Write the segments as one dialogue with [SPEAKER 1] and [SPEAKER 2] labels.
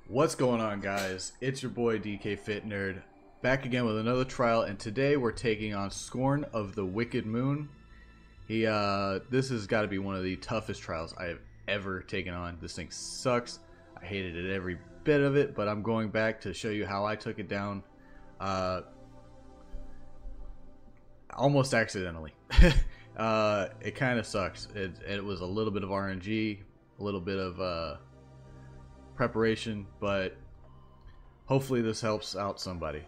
[SPEAKER 1] What's going on, guys? It's your boy DK Fit Nerd, back again with another trial, and today we're taking on Scorn of the Wicked Moon. This has got to be one of the toughest trials I have ever taken on. This thing sucks. I hated it every bit of it, but I'm going back to show you how I took it down, almost accidentally. It kind of sucks. It was a little bit of RNG, a little bit of preparation, but hopefully this helps out somebody.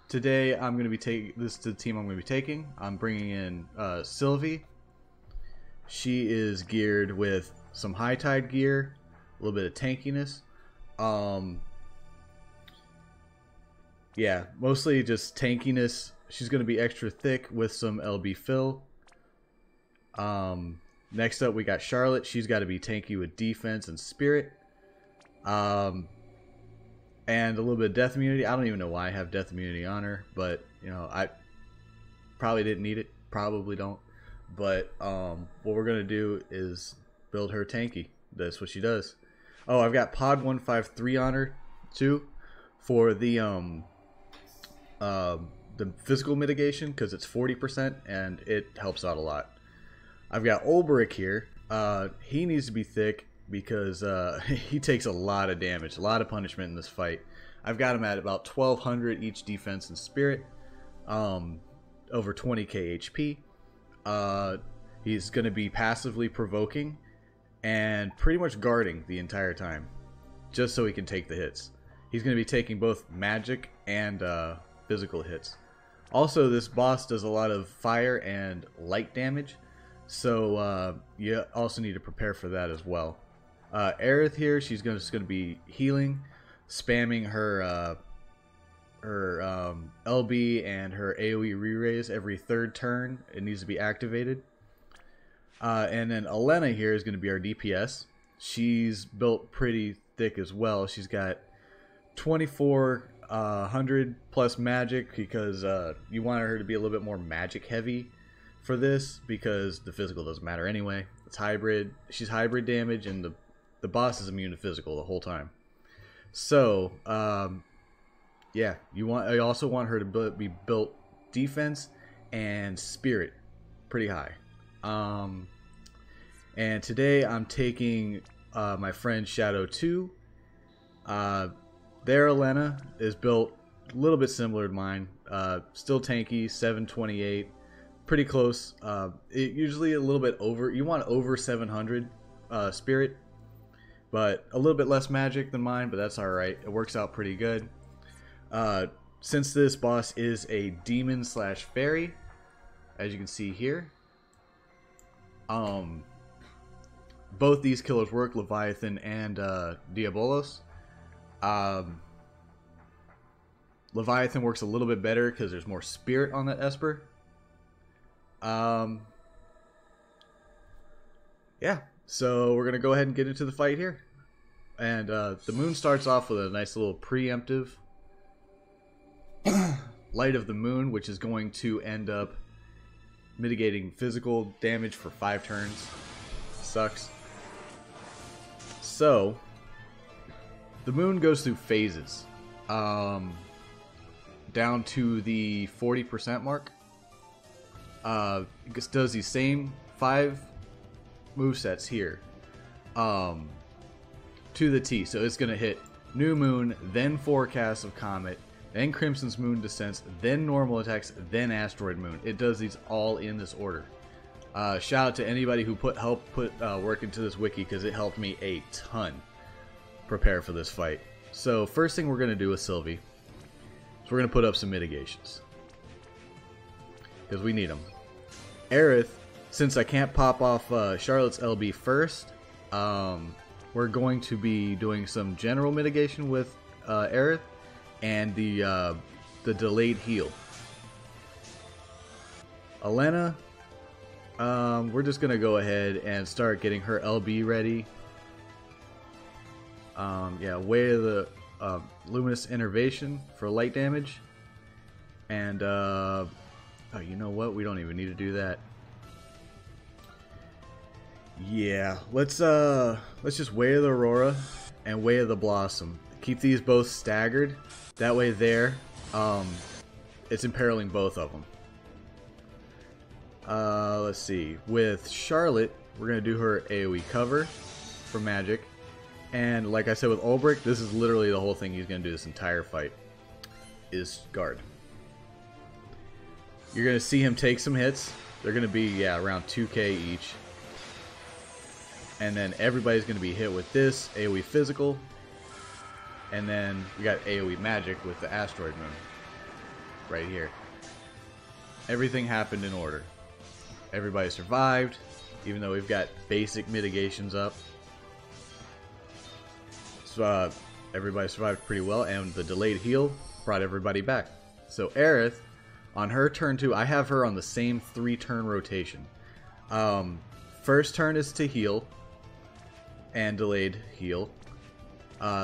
[SPEAKER 1] Today I'm going to be taking this to the team I'm going to be taking. I'm bringing in Sylvie. She is geared with some high tide gear, a little bit of tankiness. Yeah, mostly just tankiness. She's going to be extra thick with some LB fill. Next up, we got Charlotte. She's got to be tanky with defense and spirit. And a little bit of death immunity. I don't even know why I have death immunity on her, but, you know, I probably didn't need it. Probably don't. But what we're going to do is build her tanky. That's what she does. Oh, I've got Pod 153 on her, too, for the physical mitigation, because it's 40%, and it helps out a lot. I've got Olberic here. He needs to be thick because he takes a lot of damage, a lot of punishment in this fight. I've got him at about 1200 each defense and spirit, over 20k HP. He's going to be passively provoking and pretty much guarding the entire time, just so he can take the hits. He's going to be taking both magic and physical hits. Also, this boss does a lot of fire and light damage, so you also need to prepare for that as well. Aerith here, she's just going to be healing, spamming her LB and her AoE re-raise every third turn. It needs to be activated. And then Elena here is going to be our DPS. She's built pretty thick as well. She's got 2400 plus magic, because you want her to be a little bit more magic heavy for this, because the physical doesn't matter anyway. It's hybrid. She's hybrid damage, and the boss is immune to physical the whole time. So yeah, you also want her to be built defense and spirit pretty high. And today I'm taking my friend Shadow 2. Their Elena is built a little bit similar to mine. Still tanky, 728. Pretty close. Usually a little bit over. You want over 700 spirit, but a little bit less magic than mine, but that's alright. It works out pretty good. Since this boss is a demon slash fairy, as you can see here, both these killers work, Leviathan and Diabolos. Leviathan works a little bit better because there's more spirit on that Esper. Yeah, so we're gonna go ahead and get into the fight here. And the moon starts off with a nice little preemptive light of the moon, which is going to end up mitigating physical damage for 5 turns. Sucks. So the moon goes through phases, down to the 40% mark. It does these same 5 movesets here, to the T. So it's gonna hit New Moon, then Forecast of Comet, then Crimson's Moon Descents, then normal attacks, then Asteroid Moon. It does these all in this order. Shout out to anybody who helped put work into this wiki, because it helped me a ton prepare for this fight. So first thing we're gonna do with Sylvie is we're gonna put up some mitigations, because we need them. Aerith, since I can't pop off Charlotte's LB first, we're going to be doing some general mitigation with Aerith and the delayed heal. Elena, we're just gonna go ahead and start getting her LB ready. Yeah, Way of the Luminous Innervation for light damage, and oh, you know what? We don't even need to do that. Yeah, let's just Way of the Aurora and Way of the Blossom. Keep these both staggered. That way there, it's imperiling both of them. Let's see. With Charlotte, we're going to do her AoE cover for magic. And like I said with Ulbrich, this is literally the whole thing he's going to do this entire fight. Is guard. You're going to see him take some hits. They're going to be, yeah, around 2k each. And then everybody's going to be hit with this AoE physical. And then we got AoE magic with the asteroid moon. Right here. Everything happened in order. Everybody survived, even though we've got basic mitigations up. So everybody survived pretty well, and the delayed heal brought everybody back. So Aerith, on her turn 2, I have her on the same 3-turn rotation. First turn is to heal and delayed heal.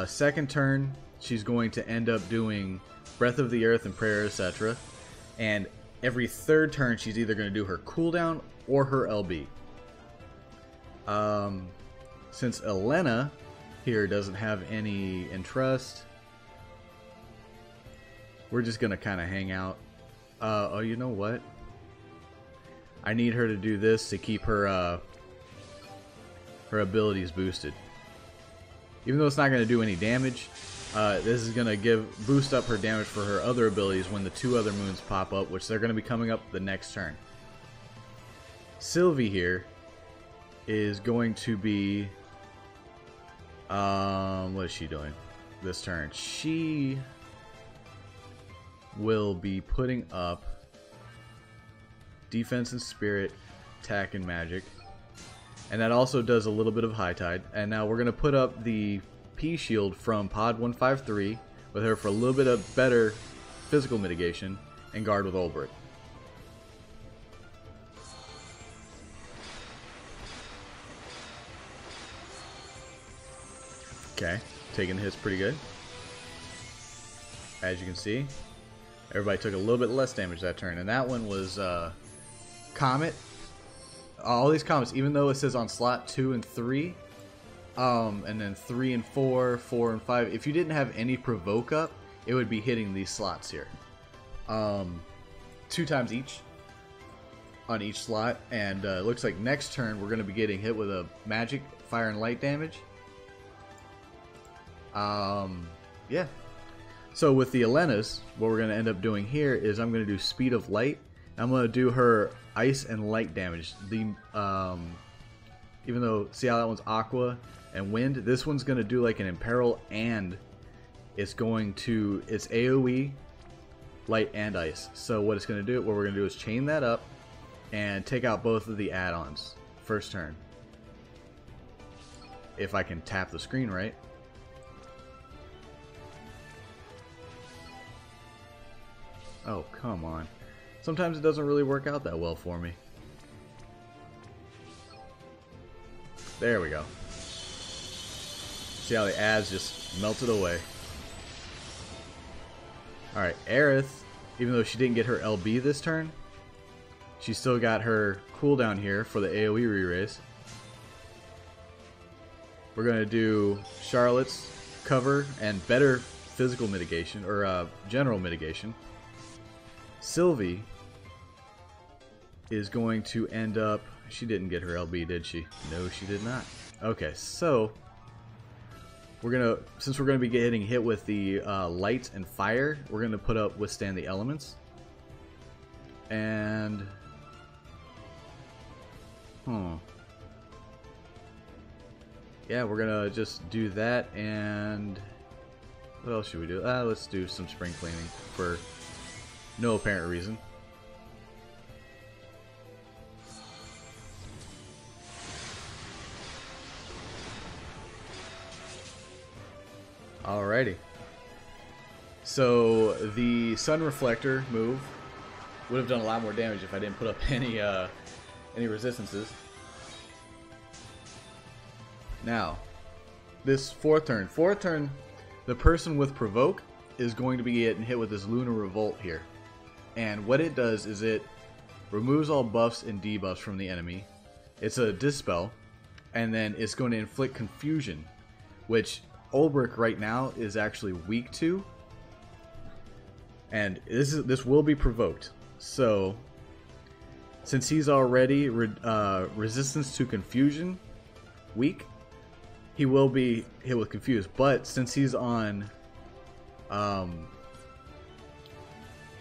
[SPEAKER 1] Second turn, she's going to end up doing Breath of the Earth and Prayer, etc. And every third turn, she's either going to do her cooldown or her LB. Since Elena here doesn't have any Entrust, we're just going to kind of hang out. Oh, you know what? I need her to do this to keep her her abilities boosted. Even though it's not going to do any damage, this is going to boost up her damage for her other abilities when the 2 other moons pop up, which they're going to be coming up the next turn. Sylvie here is going to be... what is she doing this turn? She will be putting up defense and spirit, attack and magic. And that also does a little bit of high tide. And now we're going to put up the P shield from Pod 153 with her for a little bit of better physical mitigation and guard with Ulbrich. Okay, taking the hits pretty good. As you can see, everybody took a little bit less damage that turn. And that one was Comet. All these comets, even though it says on slot 2 and 3, and then 3 and 4, 4 and 5, if you didn't have any provoke up, it would be hitting these slots here. 2 times each on each slot, and it looks like next turn we're going to be getting hit with a magic, fire, and light damage. Yeah. So with the Elenas, what we're going to end up doing here is I'm going to do Speed of Light. I'm going to do her ice and light damage. Even though, see how that one's aqua and wind, this one's going to do like an imperil, and it's AoE, light and ice. So what it's going to do, what we're going to do is chain that up and take out both of the add-ons first turn. If I can tap the screen right. Oh, come on. Sometimes it doesn't really work out that well for me. There we go. See how the ads just melted away. Alright, Aerith, even though she didn't get her LB this turn, she still got her cooldown here for the AoE re-raise. We're going to do Charlotte's cover and better physical mitigation, or general mitigation. Sylvie is going to end up... She didn't get her LB, did she? No, she did not. Okay, so since we're gonna be getting hit with the light and fire, we're gonna put up Withstand the Elements. And yeah, we're gonna just do that. And what else should we do? Let's do some spring cleaning for no apparent reason. Alrighty. So the Sun Reflector move would have done a lot more damage if I didn't put up any resistances. Now, this fourth turn, the person with Provoke is going to be getting hit with this Lunar Revolt here. And what it does is it removes all buffs and debuffs from the enemy. It's a Dispel. and then it's going to inflict confusion, which Ulbrich right now is actually weak to, and this will be provoked. So since he's already resistance to confusion weak, he will be hit with confuse. But since he's on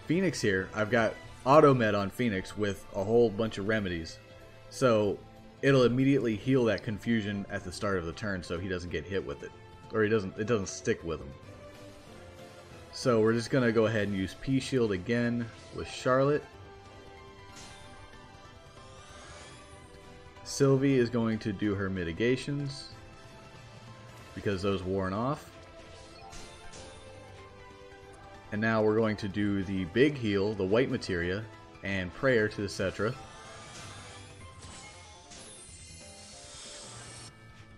[SPEAKER 1] Phoenix here, I've got auto med on Phoenix with a whole bunch of remedies, so it'll immediately heal that confusion at the start of the turn, so he doesn't get hit with it, or it doesn't stick with him. So we're just gonna go ahead and use P shield again with Charlotte. Sylvie is going to do her mitigations because those worn off. And now we're going to do the big heal, the white materia, and prayer to the Cetra.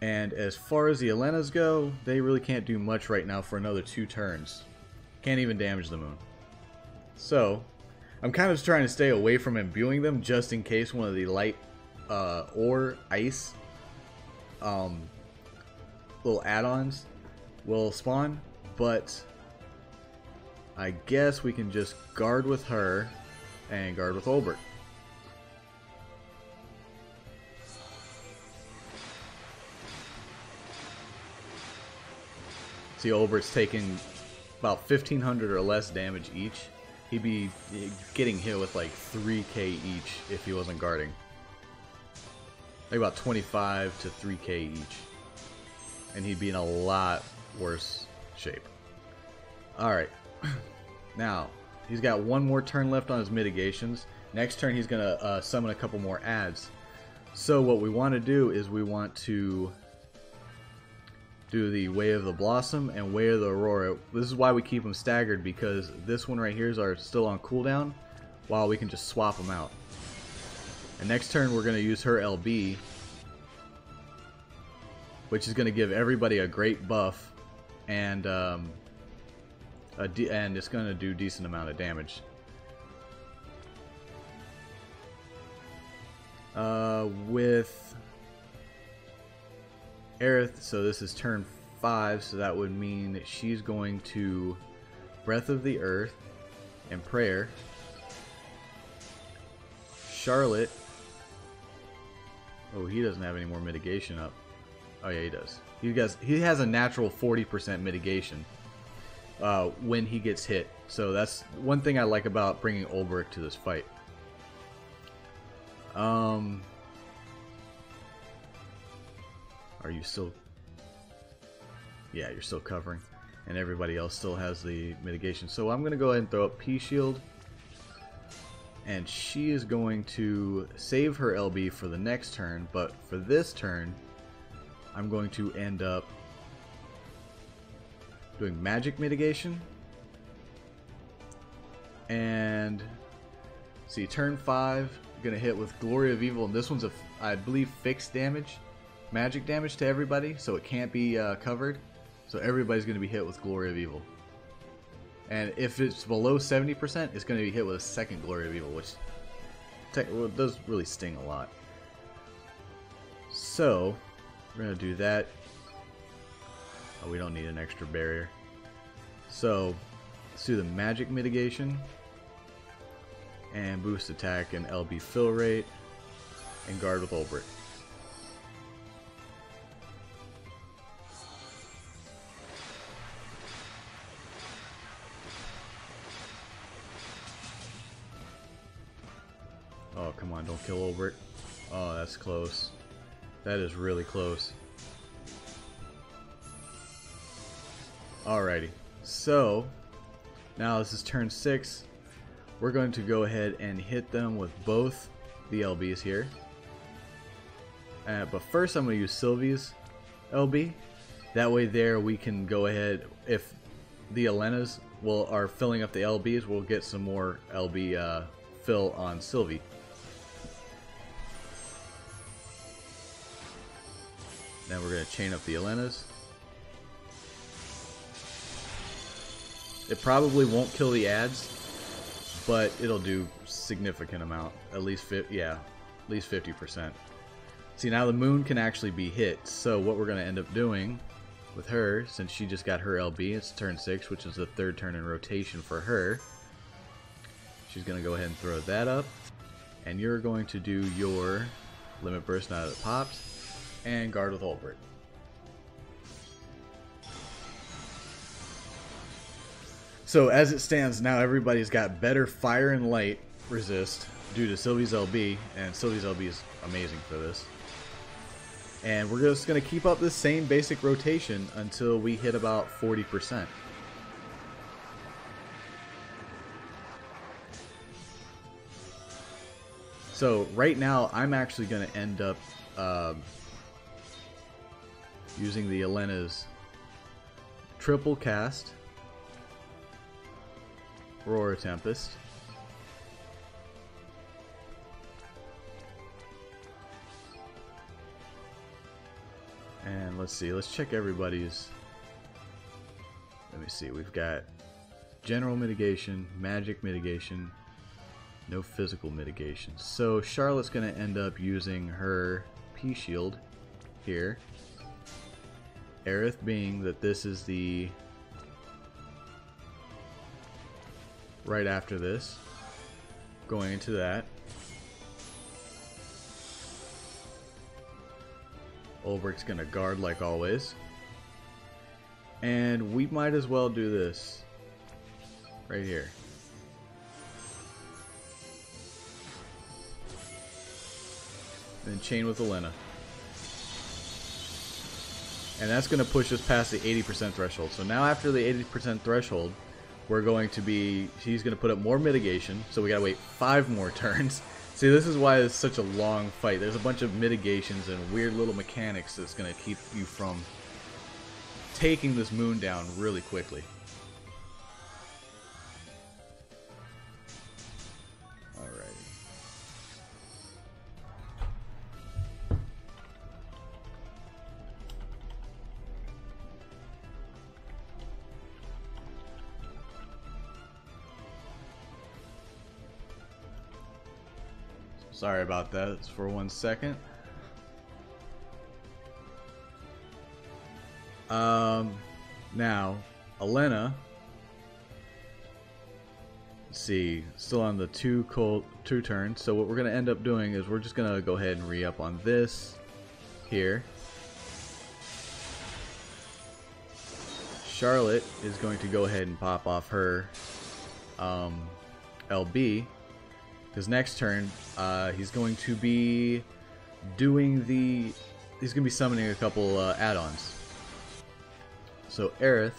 [SPEAKER 1] And as far as the Elenas go, they really can't do much right now for another 2 turns. Can't even damage the moon. So, I'm kind of trying to stay away from imbuing them just in case one of the light or ice little add-ons will spawn, but I guess we can just guard with her and guard with Ulbrich. See, Ulbrich's taking about 1,500 or less damage each. He'd be getting hit with like 3k each if he wasn't guarding. Like about 25 to 3k each. And he'd be in a lot worse shape. Alright. Now, he's got one more turn left on his mitigations. Next turn he's going to summon a couple more adds. So what we want to do is we want to do the Way of the Blossom and Way of the Aurora. This is why we keep them staggered, because this one right here is still on cooldown, while we can just swap them out. And next turn we're going to use her LB, which is going to give everybody a great buff, and it's going to do a decent amount of damage. With Aerith, so this is turn 5, so that would mean that she's going to Breath of the Earth and Prayer. Charlotte, oh, he doesn't have any more mitigation up. Oh yeah, he does. He has a natural 40% mitigation when he gets hit. So that's one thing I like about bringing Ulbrich to this fight. Are you still... Yeah, you're still covering. And everybody else still has the mitigation. So I'm going to go ahead and throw up P-Shield. And she is going to save her LB for the next turn. But for this turn, I'm going to end up doing magic mitigation. And see, turn 5, going to hit with Glory of Evil. And this one's, I believe, fixed damage. Magic damage to everybody, so it can't be covered. So everybody's going to be hit with Glory of Evil. And if it's below 70%, it's going to be hit with a second Glory of Evil, which does really sting a lot. So, we're going to do that. Oh, we don't need an extra barrier. So, let's do the magic mitigation. And boost attack and LB fill rate. And guard with Ulbrich. Oh, come on, don't kill Ulbrich. Oh, that's close. That is really close. Alrighty, so now this is turn 6. We're going to go ahead and hit them with both the LBs here. But first I'm going to use Sylvie's LB. That way there we can go ahead, if the Elenas are filling up the LBs, we'll get some more LB fill on Sylvie. Then we're going to chain up the Elenas. It probably won't kill the adds, but it'll do significant amount. At least 50%. See, now the moon can actually be hit. So what we're going to end up doing with her, since she just got her LB, it's turn 6, which is the 3rd turn in rotation for her. She's going to go ahead and throw that up. And you're going to do your limit burst now that it pops. And guard with Ulbrich. So as it stands now, everybody's got better fire and light resist due to Sylvie's LB. And Sylvie's LB is amazing for this. And we're just going to keep up this same basic rotation until we hit about 40%. So right now, I'm actually going to end up using the Elena's triple cast, Aurora Tempest. And let's see, let's check everybody's. Let me see, we've got general mitigation, magic mitigation, no physical mitigation. So Charlotte's going to end up using her P-Shield here. Aerith being that this is the right after this, going into that. Ulbrich's going to guard like always. And we might as well do this right here. And chain with Elena. And that's going to push us past the 80% threshold. So now after the 80% threshold, we're going to be, she's going to put up more mitigation. So we got to wait 5 more turns. See, this is why it's such a long fight. There's a bunch of mitigations and weird little mechanics that's going to keep you from taking this moon down really quickly. Alrighty. Sorry about that. It's for 1 second. Now, Elena. Let's see, still on the 2 turns. So what we're going to end up doing is we're just going to go ahead and re-up on this here. Charlotte is going to go ahead and pop off her LB. Because next turn, he's going to be doing the... He's going to be summoning a couple add-ons. So Aerith...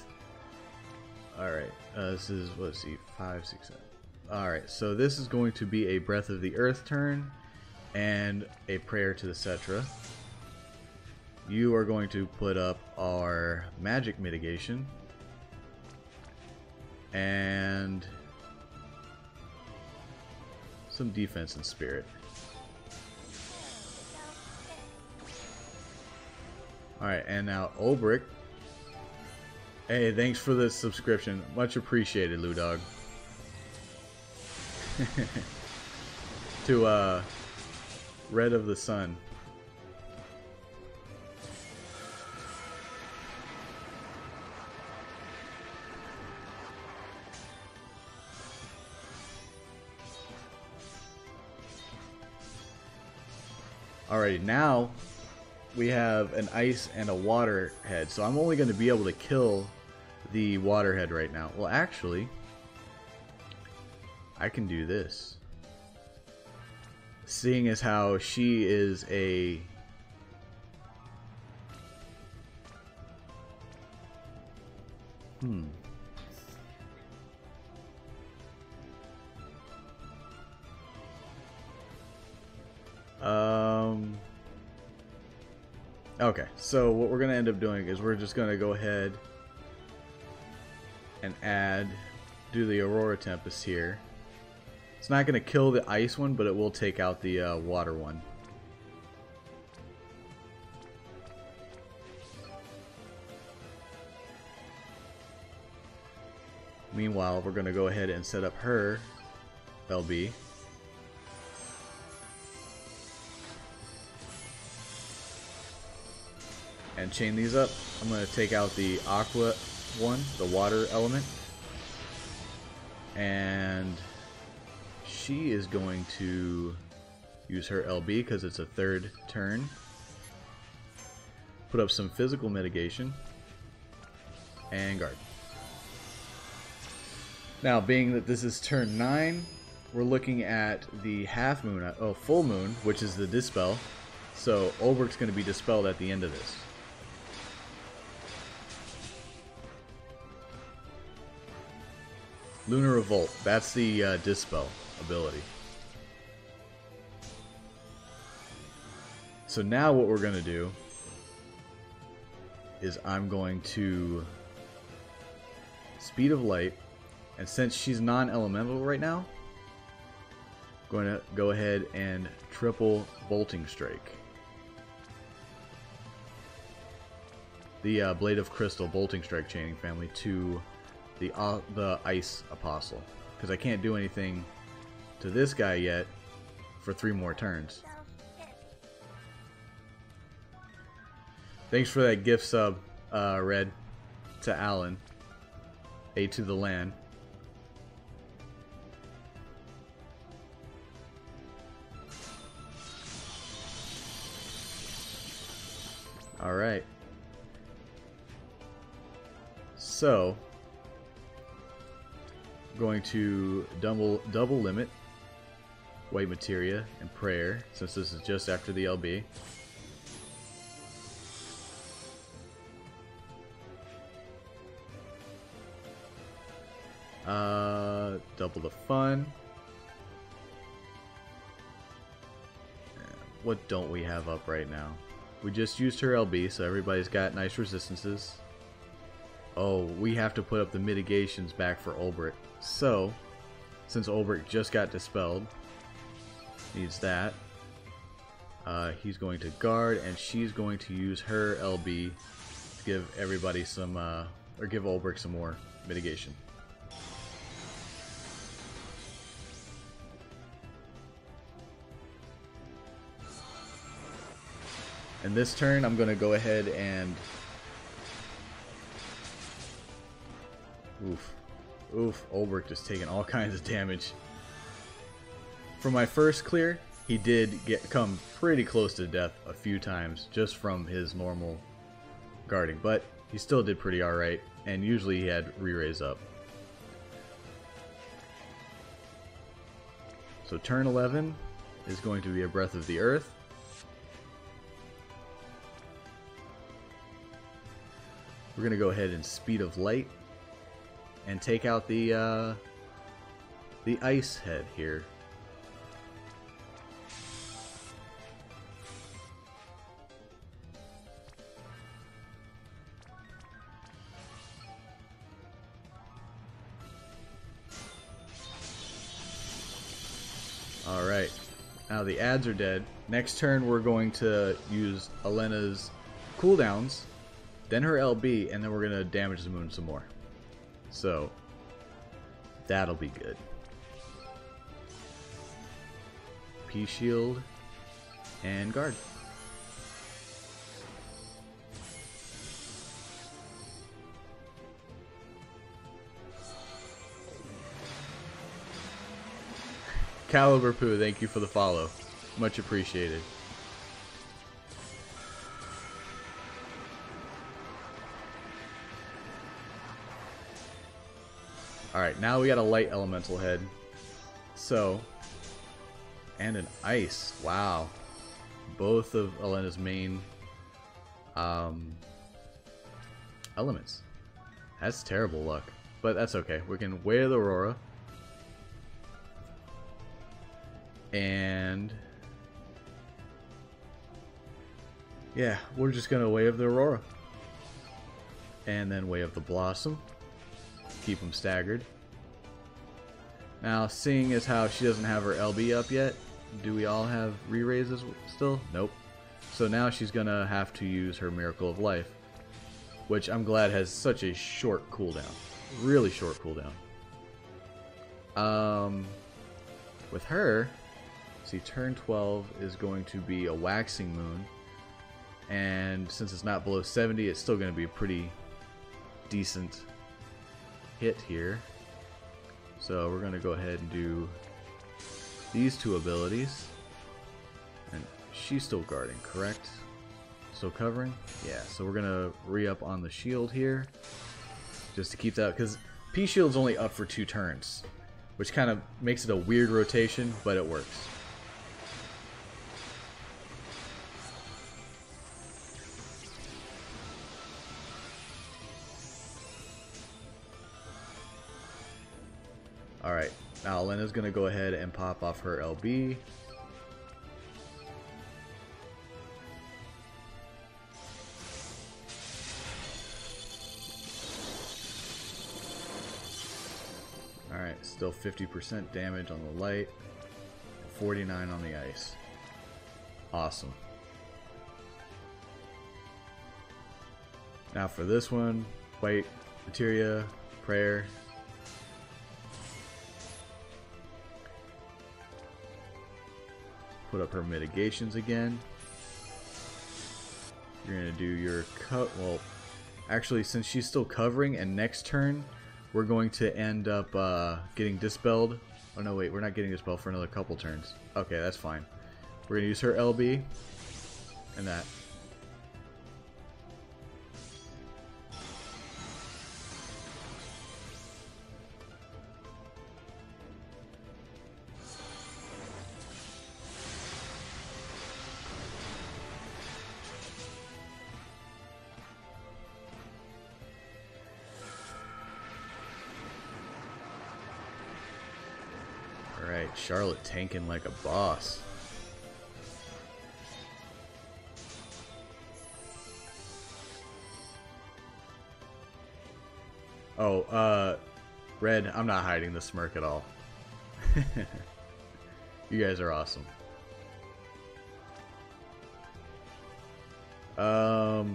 [SPEAKER 1] Alright, this is, let's see, 5, 6, 7. Alright, so this is going to be a Breath of the Earth turn and a Prayer to the Cetra. You are going to put up our Magic Mitigation. And... some defense and spirit. Alright, and now Ulbrich. Hey, thanks for the subscription. Much appreciated, Lou Dog. To Red of the Sun. Alrighty, now we have an ice and a water head, so I'm only going to be able to kill the water head right now. Well, actually, I can do this. Seeing as how she is a... Okay, so what we're going to end up doing is we're just going to go ahead and do the Aurora Tempest here. It's not going to kill the ice one, but it will take out the water one. Meanwhile, we're going to go ahead and set up her LB. and chain these up. I'm going to take out the aqua one, the water element. And she is going to use her LB because it's a third turn. Put up some physical mitigation. And guard. Now, being that this is turn 9, we're looking at the half moon, full moon, which is the dispel. So Olberic's going to be dispelled at the end of this. Lunar Revolt, that's the dispel ability. So now what we're going to do is I'm going to Speed of Light, and since she's non-elemental right now, I'm going to go ahead and triple Bolting Strike. The Blade of Crystal Bolting Strike chaining family to the Ice Apostle, because I can't do anything to this guy yet for 3 more turns. Thanks for that gift sub, Red, to Alan. A to the land. Alright. So, I'm going to double limit White Materia and Prayer, since this is just after the LB. Double the fun. What don't we have up right now? We just used her LB, so everybody's got nice resistances. Oh, we have to put up the mitigations back for Olberic. So, since Olberic just got dispelled, needs that. He's going to guard, and she's going to use her LB to give everybody some, or give Olberic some more mitigation. And this turn, I'm going to go ahead and... Oof, Olberic just taking all kinds of damage. For my first clear, he did come pretty close to death a few times just from his normal guarding, but he still did pretty alright, and usually he had re-raise up. So turn 11 is going to be a Breath of the Earth. We're going to go ahead and Speed of Light and take out the ice head here. Alright, now the ads are dead. Next turn we're going to use Elena's cooldowns, then her LB, and then we're going to damage the moon some more. So, that'll be good. P-Shield and guard. Caliber Poo, thank you for the follow. Much appreciated. Alright, now we got a light elemental head. So, and an ice. Wow. Both of Elena's main elements. That's terrible luck. But that's okay. We can Way of the Aurora. And yeah, we're just gonna Way of the Aurora. And then Way of the Blossom. Keep them staggered. Now, seeing as how she doesn't have her LB up yet, do we all have re-raises still? Nope. So now she's gonna have to use her Miracle of Life, which I'm glad has such a short cooldown. Really short cooldown. With her, see, turn 12 is going to be a Waxing Moon. And since it's not below 70, it's still going to be a pretty decent hit here. So we're going to go ahead and do these two abilities. And she's still guarding, correct? Still covering? Yeah, so we're going to re-up on the shield here. Just to keep that, because P-shield's only up for 2 turns. Which kind of makes it a weird rotation, but it works. Alright, now Lena's going to go ahead and pop off her LB. Alright, still 50% damage on the light, 49 on the ice. Awesome. Now for this one, white materia, prayer. Put up her mitigations again. You're gonna do your cut. Well, actually, since she's still covering, and next turn we're going to end up getting dispelled. Oh no, wait, we're not getting dispelled for another couple turns. Okay, that's fine. We're gonna use her LB and that. Alright, Charlotte tanking like a boss. Oh, Red, I'm not hiding the smirk at all. You guys are awesome. So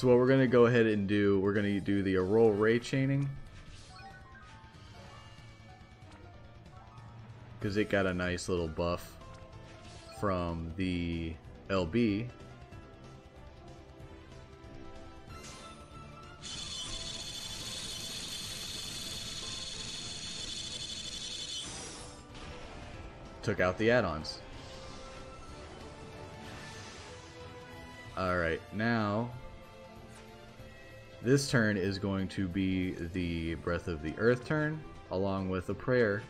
[SPEAKER 1] what we're going to go ahead and do, we're going to do the Aurora Ray Chaining. Because it got a nice little buff from the LB. Took out the add-ons. Alright, now this turn is going to be the Breath of the Earth turn, along with a prayer.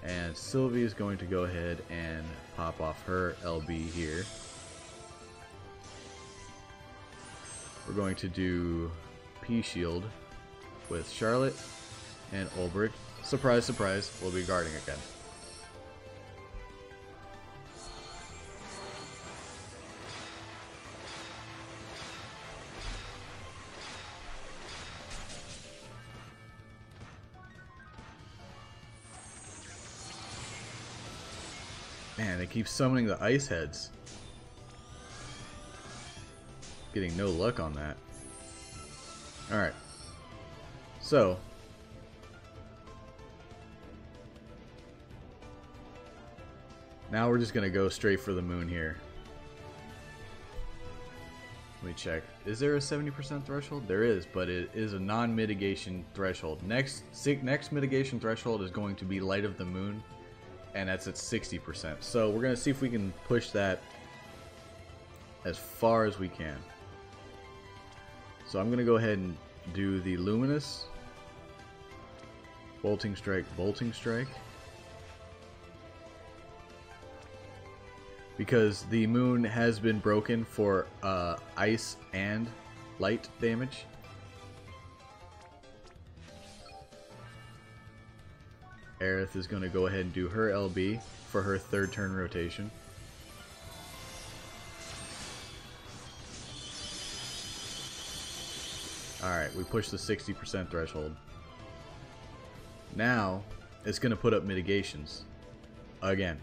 [SPEAKER 1] And Sylvie is going to go ahead and pop off her LB here. We're going to do P-Shield with Charlotte, and Ulbrich, surprise, surprise, will be guarding again. Man, they keep summoning the ice heads. Getting no luck on that. Alright. So. Now we're just going to go straight for the moon here. Let me check. Is there a 70% threshold? There is, but it is a non-mitigation threshold. Next mitigation threshold is going to be Light of the Moon. And that's at 60%. So we're going to see if we can push that as far as we can. So I'm going to go ahead and do the Luminous. Bolting Strike, Bolting Strike. Because the moon has been broken for ice and light damage. Aerith is going to go ahead and do her LB for her third turn rotation. Alright, we pushed the 60% threshold. Now, it's going to put up mitigations. Again.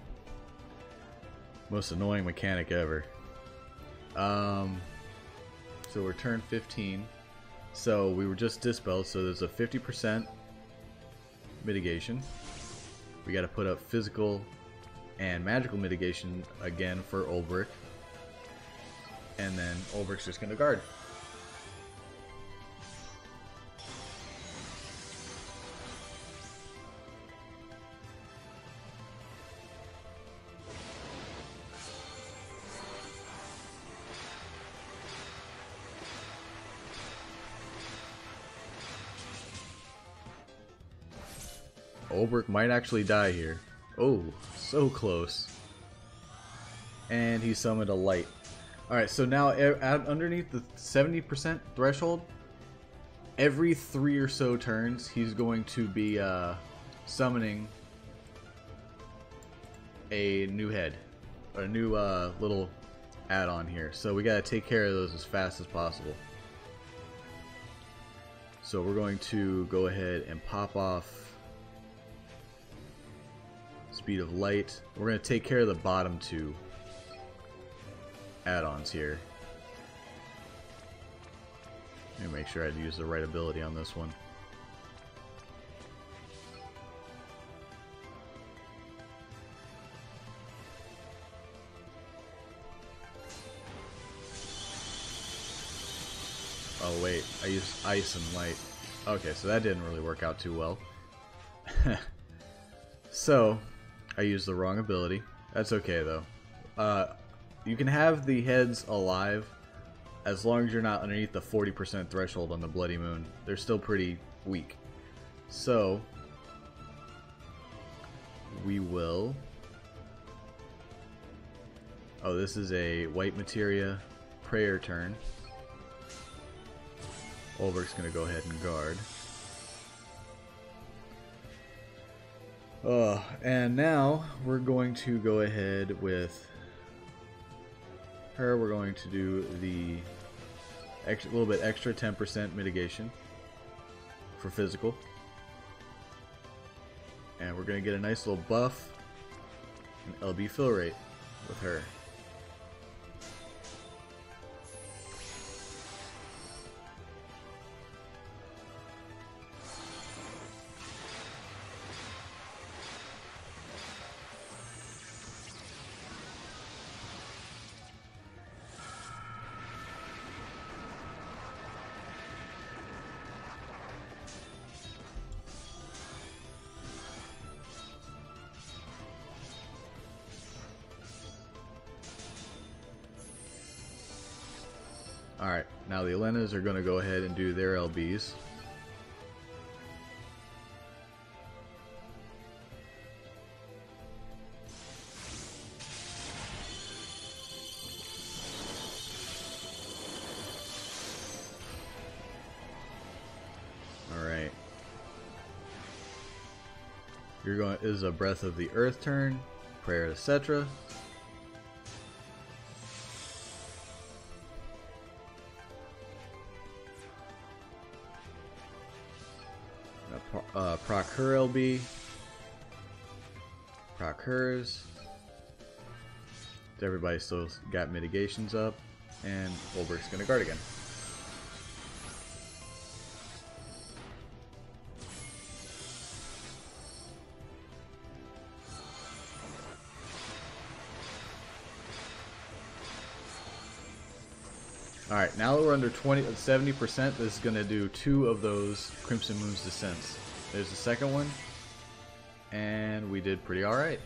[SPEAKER 1] Most annoying mechanic ever. So we're turn 15. So we were just dispelled, so there's a 50% mitigation. We got to put up physical and magical mitigation again for Ulbrich. And then Ulbrich's just going to guard. Ulbrich might actually die here. Oh, so close. And he summoned a light. Alright, so now underneath the 70% threshold, every 3 or so turns, he's going to be summoning a new head. Or a new little add-on here. So we gotta take care of those as fast as possible. So we're going to go ahead and pop off Speed of Light. We're going to take care of the bottom 2 add-ons here. Let me make sure I use the right ability on this one. Oh wait, I used Ice and Light. Okay, so that didn't really work out too well. So, I used the wrong ability. That's okay though. You can have the heads alive as long as you're not underneath the 40% threshold on the Bloody Moon. They're still pretty weak. So, we will... Oh, this is a White Materia prayer turn. Ulbrich's going to go ahead and guard. And now we're going to go ahead with her. We're going to do the little bit extra 10% mitigation for physical. And we're going to get a nice little buff and LB fill rate with her. Alright, now the Elenas are going to go ahead and do their LBs. Alright. You're going is a Breath of the Earth turn, Prayer to Cetra. Proc her LB, proc hers. Everybody still got mitigations up, and Ulbrich's gonna guard again. Alright, now that we're under 70%, this is going to do 2 of those Crimson Moon's Descents. There's the second one, and we did pretty alright.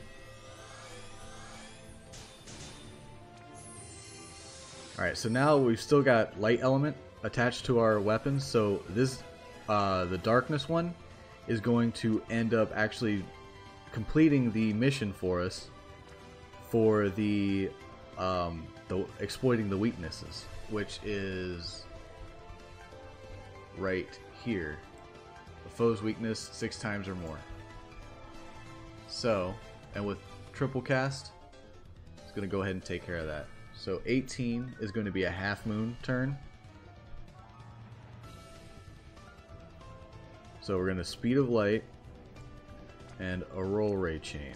[SPEAKER 1] Alright, so now we've still got Light Element attached to our weapons, so this, the Darkness one, is going to end up actually completing the mission for us for the exploiting the weaknesses, which is right here. The foe's weakness 6 times or more. So, and with triple cast, it's going to go ahead and take care of that. So 18 is going to be a half moon turn. So we're going to Speed of Light and a Roll Ray Chain.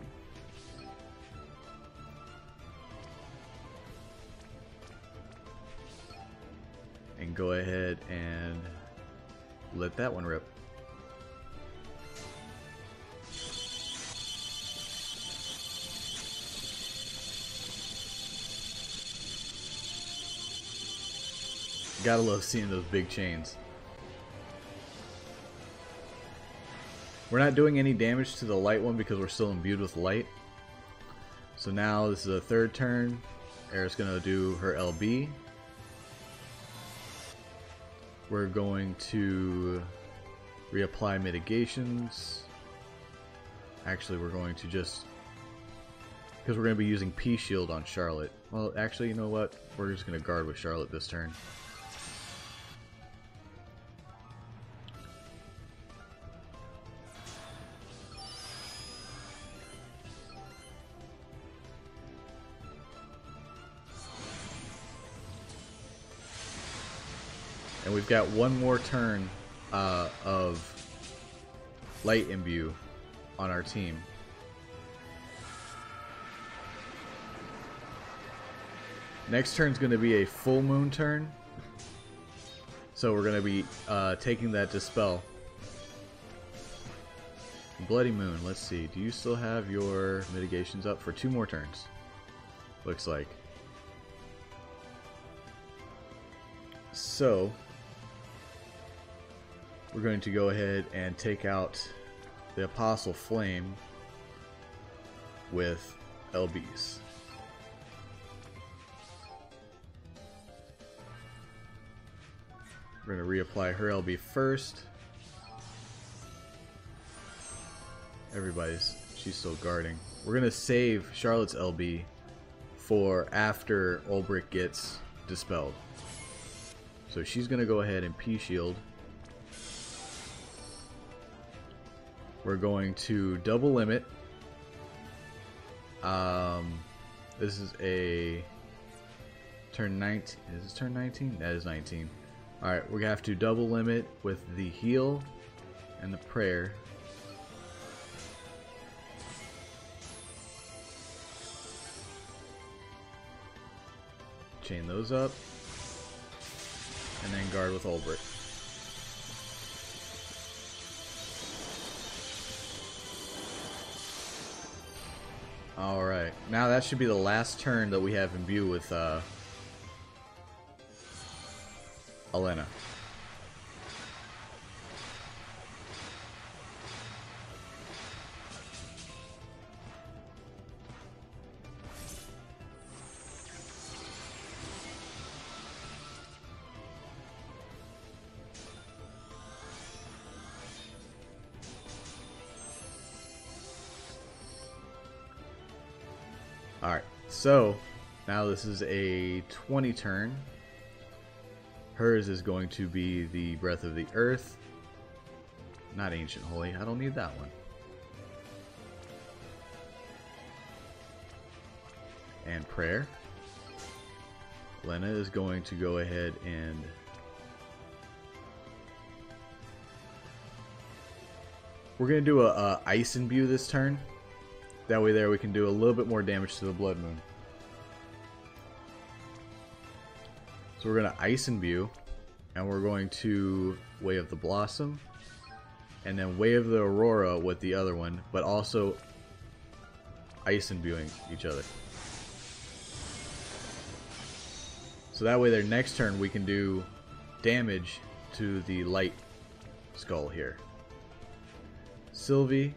[SPEAKER 1] And go ahead and let that one rip. Gotta love seeing those big chains. We're not doing any damage to the light one because we're still imbued with light. So now this is a third turn. Aerith's gonna do her LB. We're going to reapply mitigations. Actually, we're going to just, because we're going to be using P shield on Charlotte. Well, actually, you know what? We're just going to guard with Charlotte this turn. And we've got one more turn of Light Imbue on our team. Next turn's going to be a full moon turn. So we're going to be taking that Dispel. Bloody Moon, let's see. Do you still have your mitigations up for 2 more turns? Looks like. So we're going to go ahead and take out the Apostle Flame with LBs. We're going to reapply her LB first. She's still guarding. We're going to save Charlotte's LB for after Ulbrich gets dispelled. So she's going to go ahead and P shield. We're going to double limit. This is a turn 19. Is this turn 19? That is 19. Alright, we're going to have to double limit with the heal and the prayer. Chain those up. And then guard with Ulbrich. Alright, now that should be the last turn that we have imbue with Elena. Alright, so now this is a 20 turn. Hers is going to be the Breath of the Earth. Not Ancient Holy, I don't need that one. And Prayer. Lena is going to go ahead and we're going to do a Ice Imbue this turn. That way there we can do a little bit more damage to the Blood Moon. So we're going to Ice Imbue, and we're going to Wave the Blossom, and then Wave the Aurora with the other one, but also Ice Imbuing each other. So that way their next turn we can do damage to the Light Skull here. Sylvie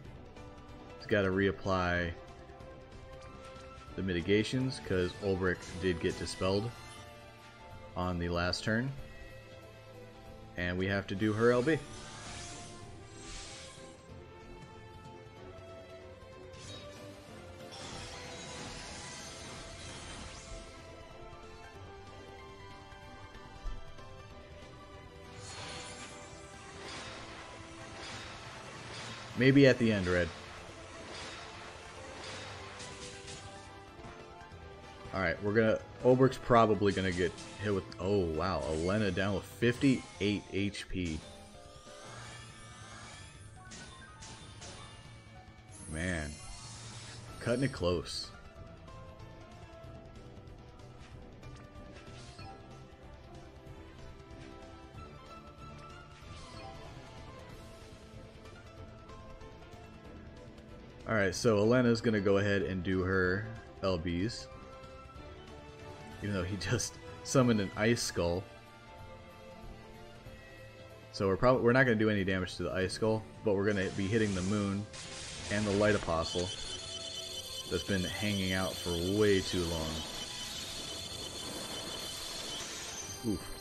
[SPEAKER 1] got to reapply the mitigations because Ulbrich did get dispelled on the last turn, and we have to do her LB. Maybe at the end, Red. Alright, Ulbrich's probably gonna get hit with, oh wow, Elena down with 58 HP. Man, cutting it close. Alright, so Elena's gonna go ahead and do her LBs. Even though he just summoned an Ice Skull. So we're not going to do any damage to the Ice Skull, but we're going to be hitting the Moon and the Light Apostle that's been hanging out for way too long. Oof.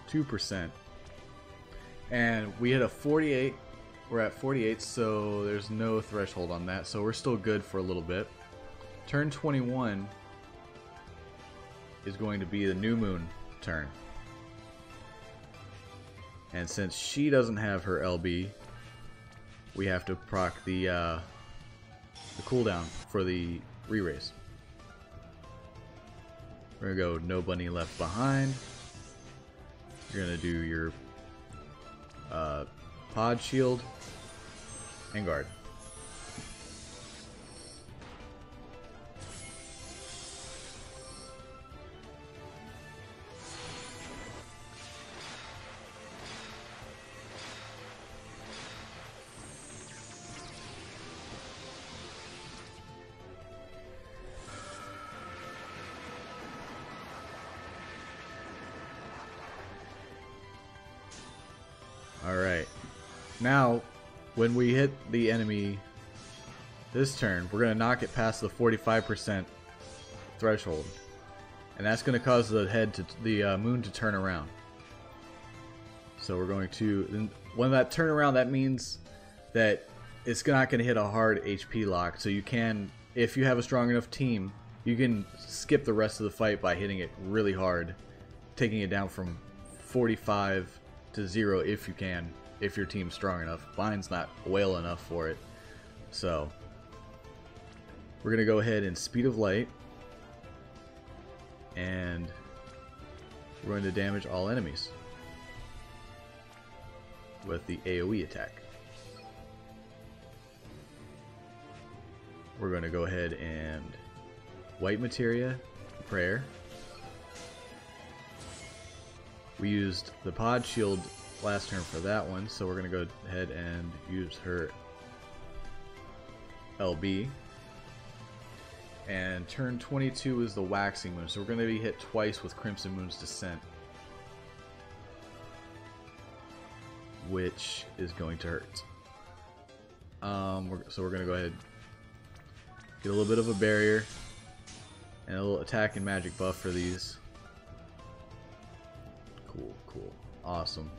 [SPEAKER 1] 2%. And we hit a 48. We're at 48, so there's no threshold on that, so we're still good for a little bit. Turn 21 is going to be the new moon turn. And since she doesn't have her LB, we have to proc the cooldown for the re-raise. We're going to go No Bunny Left Behind. You're going to do your Pod Shield and Guard. Alright. Now, when we hit the enemy this turn, we're going to knock it past the 45% threshold. And that's going to cause the moon to turn around. So we're going to... When that turn around, that means that it's not going to hit a hard HP lock. So you can, if you have a strong enough team, you can skip the rest of the fight by hitting it really hard. Taking it down from 45 to 0 if you can, if your team's strong enough. Mine's not well enough for it. So we're gonna go ahead and Speed of Light, and we're going to damage all enemies with the AoE attack. We're going to go ahead and White Materia, Prayer. We used the Pod Shield last turn for that one, so we're going to go ahead and use her LB. And turn 22 is the Waxing Moon, so we're going to be hit twice with Crimson Moon's Descent, which is going to hurt. So we're going to go ahead, get a little bit of a barrier and a little attack and magic buff for these. Cool, cool, awesome.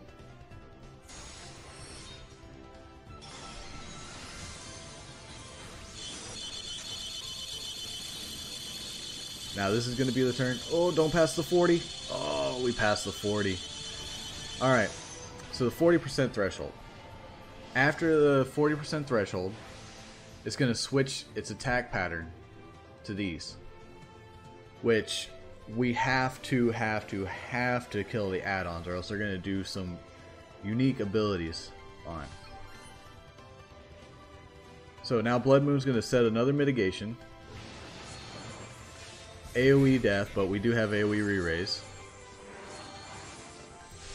[SPEAKER 1] Now this is going to be the turn. Oh, don't pass the 40. Oh, we passed the 40. Alright, so the 40% threshold. After the 40% threshold, it's going to switch its attack pattern to these. Which we have to kill the add-ons, or else they're going to do some unique abilities on. So now Blood Moon's going to set another mitigation. AoE death, but we do have AoE re-raise.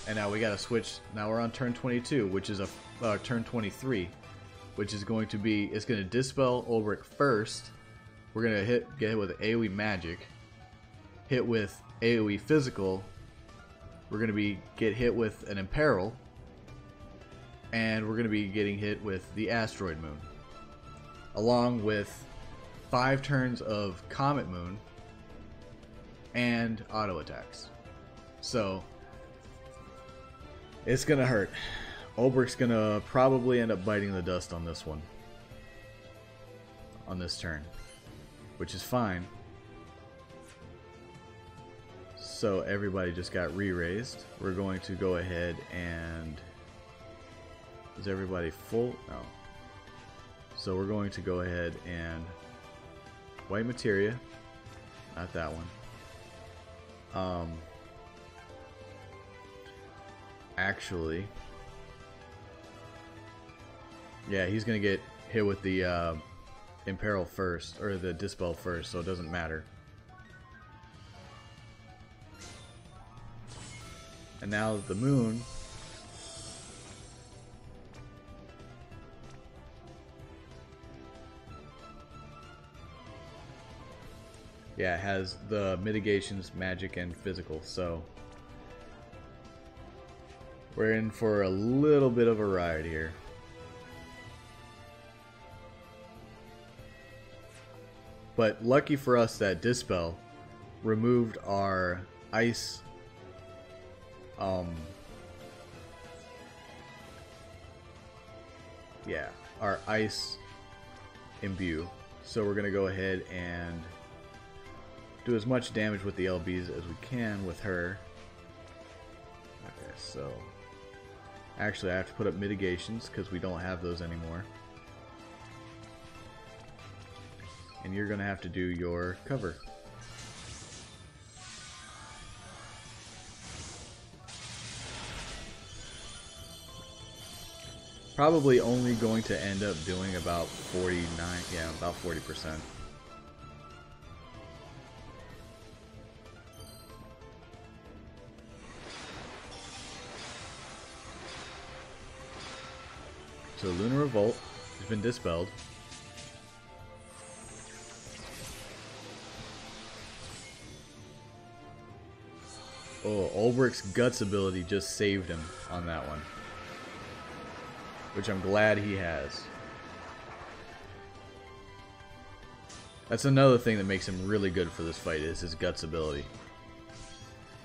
[SPEAKER 1] And now we got to switch. Now we're on turn 22, which is a turn 23, which is going to be, it's going to dispel Ulbrich first. We're going to get hit with AoE magic, hit with AoE physical. We're going to get hit with an Imperil, and we're going to be getting hit with the Asteroid Moon, along with 5 turns of Comet Moon and auto attacks. So it's gonna hurt. Ulbrich's gonna probably end up biting the dust on this one, on this turn, which is fine. So everybody just got re-raised. We're going to go ahead and, is everybody full? No. So we're going to go ahead and White Materia, not that one. Actually, yeah, he's gonna get hit with the Imperil first, or the Dispel first, so it doesn't matter. And now the Moon, yeah, it has the mitigations, magic, and physical, so We're in for a little bit of a ride here. But lucky for us that Dispel removed our ice yeah, our ice imbue. So we're gonna go ahead and do as much damage with the LBs as we can with her. Okay, so actually I have to put up mitigations because we don't have those anymore. And you're gonna have to do your cover. Probably only going to end up doing about 49, yeah, about 40%. So Lunar Revolt has been dispelled. Oh, Ulbrich's Guts ability just saved him on that one, which I'm glad he has. That's another thing that makes him really good for this fight, is his Guts ability.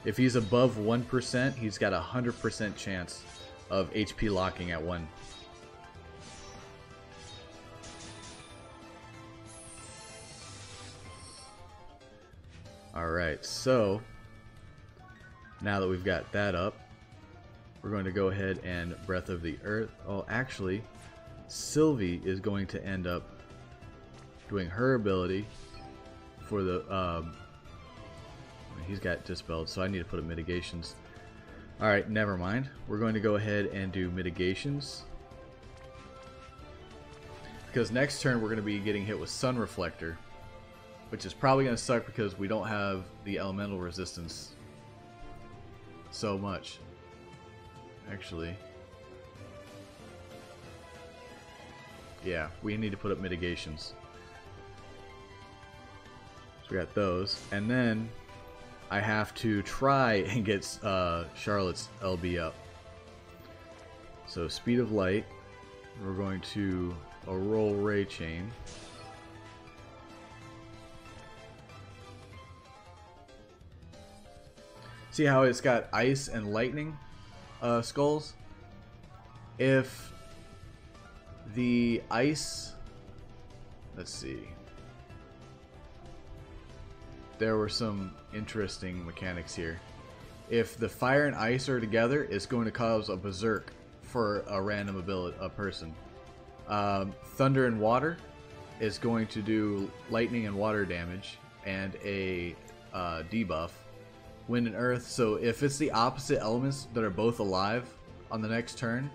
[SPEAKER 1] If he's above 1%, he's got a 100% chance of HP locking at 1. Alright, so now that we've got that up, we're going to go ahead and Breath of the Earth. Oh, actually, Sylvie is going to end up doing her ability for the... he's got dispelled, so I need to put up mitigations. Alright, never mind. We're going to go ahead and do mitigations, because next turn we're going to be getting hit with Sun Reflector, which is probably going to suck because we don't have the elemental resistance so much. Actually, yeah, we need to put up mitigations. So we got those, and then I have to try and get Charlotte's LB up. So Speed of Light, we're going to a Roll Ray Chain. See how it's got ice and lightning skulls? If the ice, let's see, there were some interesting mechanics here. If the fire and ice are together, it's going to cause a berserk for a random ability, a person. Thunder and water is going to do lightning and water damage and a debuff. Wind and earth, so if it's the opposite elements that are both alive on the next turn,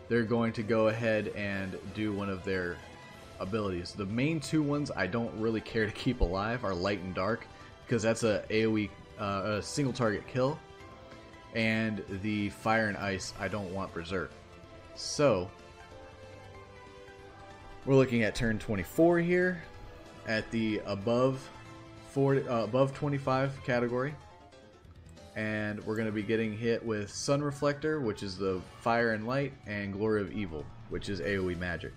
[SPEAKER 1] they're going to go ahead and do one of their abilities. The main two ones I don't really care to keep alive are light and dark, because that's a AoE, a single target kill, and the fire and ice I don't want berserk. So we're looking at turn 24 here at the above 25 category. And we're going to be getting hit with Sun Reflector, which is the fire and light, and Glory of Evil, which is AoE magic,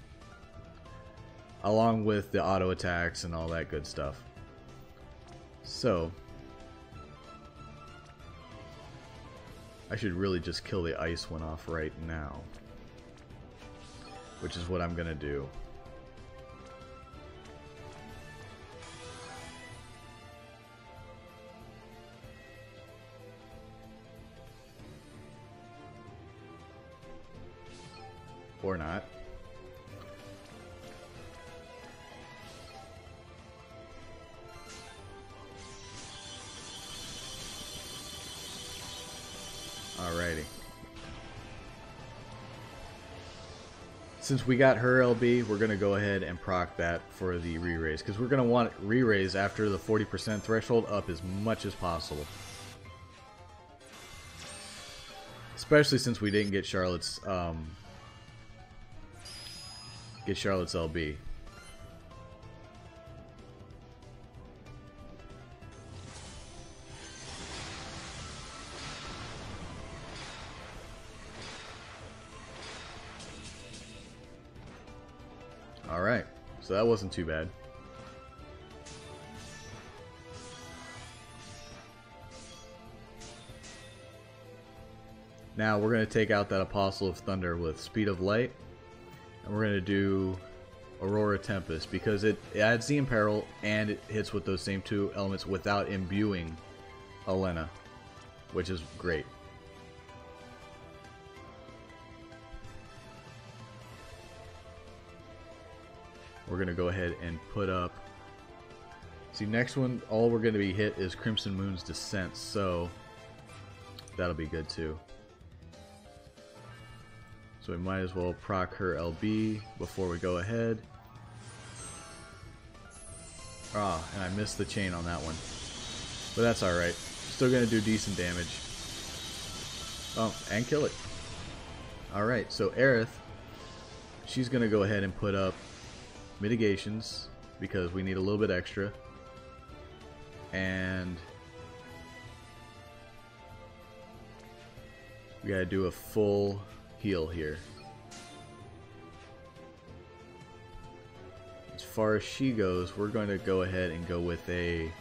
[SPEAKER 1] along with the auto attacks and all that good stuff. So I should really just kill the ice one off right now, which is what I'm going to do. Or not. Alrighty. Since we got her LB, we're going to go ahead and proc that for the re-raise, because we're going to want re-raise after the 40% threshold up as much as possible. Especially since we didn't get Charlotte's LB. Alright, so that wasn't too bad. Now we're going to take out that Apostle of Thunder with Speed of Light, and we're going to do Aurora Tempest because it adds the Imperil and it hits with those same two elements without imbuing Elena, which is great. We're going to go ahead and put up... See, next one, all we're going to be hit is Crimson Moon's Descent, so that'll be good too. So we might as well proc her LB before we go ahead. Ah, and I missed the chain on that one. But that's alright. Still going to do decent damage. Oh, and kill it. Alright, so Aerith, she's going to go ahead and put up mitigations because we need a little bit extra. And we gotta do a full heal here. As far as she goes, we're going to go ahead and go with a...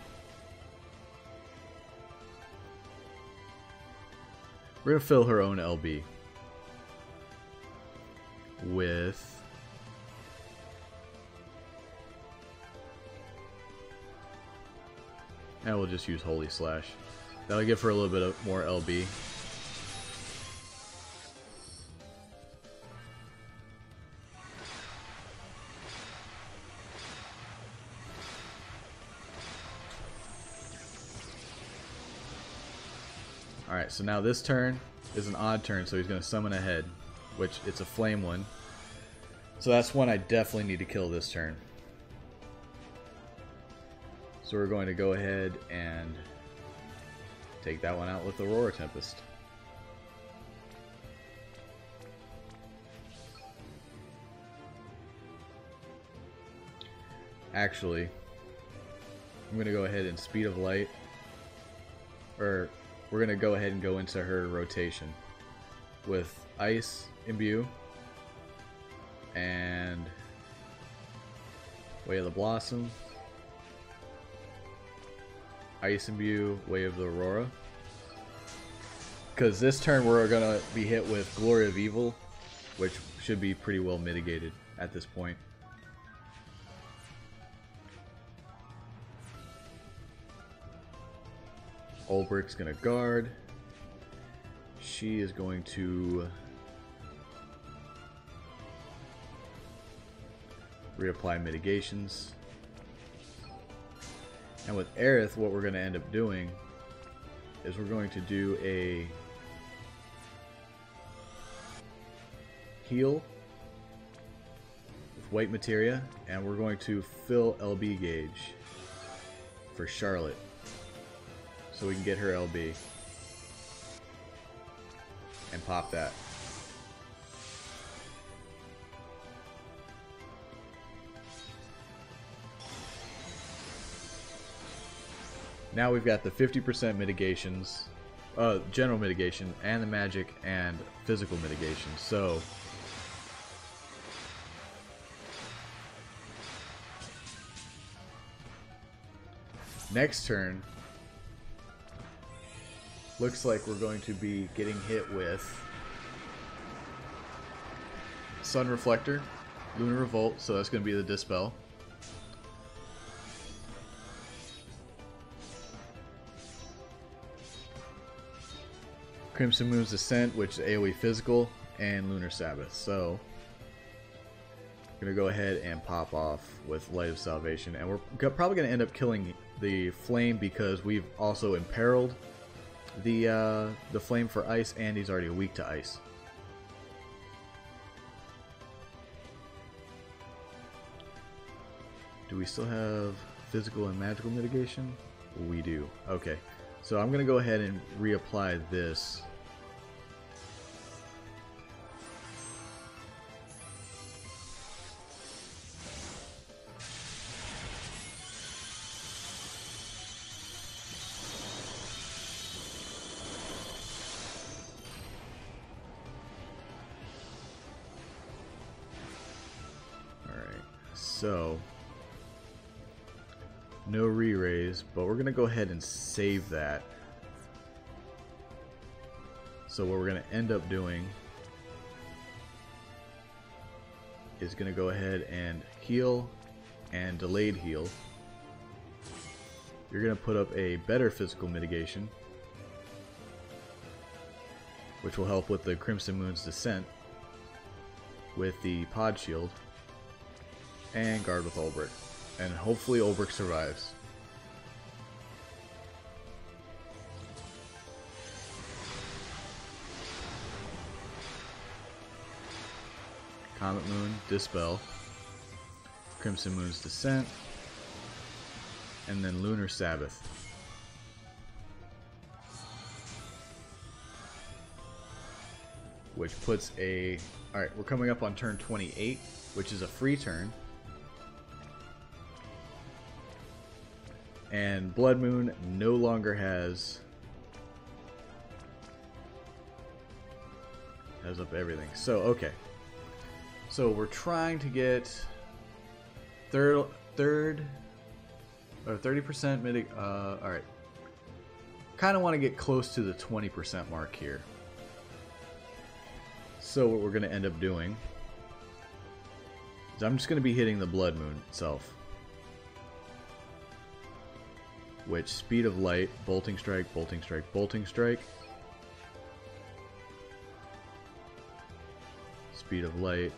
[SPEAKER 1] We're going to fill her own LB with... And we'll just use Holy Slash. That'll give her a little bit of more LB. Alright, so now this turn is an odd turn, so he's going to summon a head, which it's a flame one. So that's one I definitely need to kill this turn. So we're going to go ahead and take that one out with Aurora Tempest. Actually, I'm going to go ahead and Speed of Light, or we're going to go ahead and go into her rotation with Ice Imbue and Way of the Blossom, Ice Imbue, Way of the Aurora. Because this turn we're going to be hit with Glory of Evil, which should be pretty well mitigated at this point. Ulbricht's going to guard. She is going to reapply mitigations. And with Aerith, what we're going to end up doing is we're going to do a heal with white materia, and we're going to fill LB gauge for Charlotte so we can get her LB and pop that. Now we've got the 50% mitigations, general mitigation, and the magic and physical mitigation. So next turn, looks like we're going to be getting hit with Sun Reflector, Lunar Revolt, so that's going to be the Dispel. Crimson Moon's Descent, which is AoE physical, and Lunar Sabbath. So I'm going to go ahead and pop off with Light of Salvation, and we're probably going to end up killing the Flame because we've also imperiled the Flame for Ice, and he's already weak to Ice. Do we still have physical and magical mitigation? We do. Okay. So I'm going to go ahead and reapply this. Alright. So, no re-raise, but we're going to go ahead and save that. So what we're going to end up doing is going to go ahead and heal and delayed heal. You're going to put up a better physical mitigation, which will help with the Crimson Moon's descent with the pod shield, and guard with Ulbrich. And hopefully Ulbrich survives. Comet Moon, Dispel, Crimson Moon's Descent, and then Lunar Sabbath. Which puts a... Alright, we're coming up on turn 28, which is a free turn. And Blood Moon no longer has up everything. So, okay. So we're trying to get third or 30% mitig. All right. Kind of want to get close to the 20% mark here. So what we're going to end up doing is I'm just going to be hitting the Blood Moon itself. Which Speed of Light, Bolting Strike, Bolting Strike, Bolting Strike. Speed of Light.